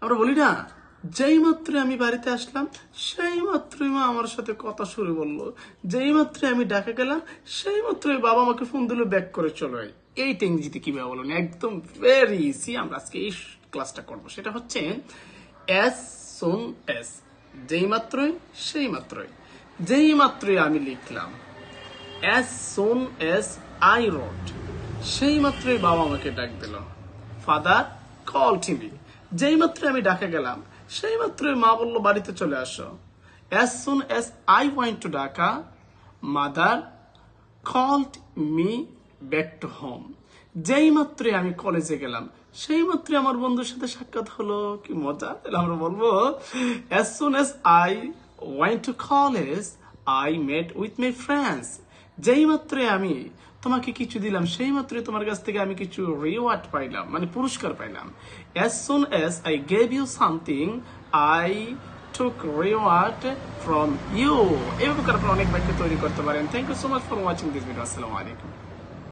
আমরা বলি না, যেই মাত্র আমি বাড়িতে আসলাম সেই মাত্রই মা আমার সাথে কথা শুরু বললো, যেই মাত্র আমি ঢাকা গেলাম সেই মাত্রই বাবা আমাকে ফোন দিল, ব্যাক করে চলে আয়। এইটা ইংরেজিতে কিভাবে বলুন? একদম ভেরি ইজি। আমরা আজকে এই ক্লাসটা করবো, সেটা হচ্ছে অ্যাজ সুন অ্যাজ, যেই মাত্রই সেই মাত্রই। যেই মাত্রই আমি লিখলাম as soon as I wrote, সেই মাত্রই বাবা আমাকে ডাক দিল, ফাদার called me। যেই মাত্র আমি ঢাকা গেলাম সেই মাত্রই মা বলল বাড়িতে চলে আসো। as soon as I went to Dhaka, mother called me back to home। যেই মাত্রই আমি কলেজে গেলাম সেই মাত্রই আমার বন্ধুর সাথে সাক্ষাৎ হলো। কি মজা! তাহলে আমরা বলবো as soon as I went to college, I met with my friends। যেই মাত্রই আমি তোমাকে কিছু দিলাম সেই মাত্রই তোমার কাছ থেকে আমি কিছু রিওয়ার্ড পাইলাম, মানে পুরস্কার পাইলাম। as soon as I gave you something, I took reward from you। এভাবে করে আপনি অনেক বাক্য তৈরি করতে পারেন। Thank you so much for watching this video. আসসালামু আলাইকুম।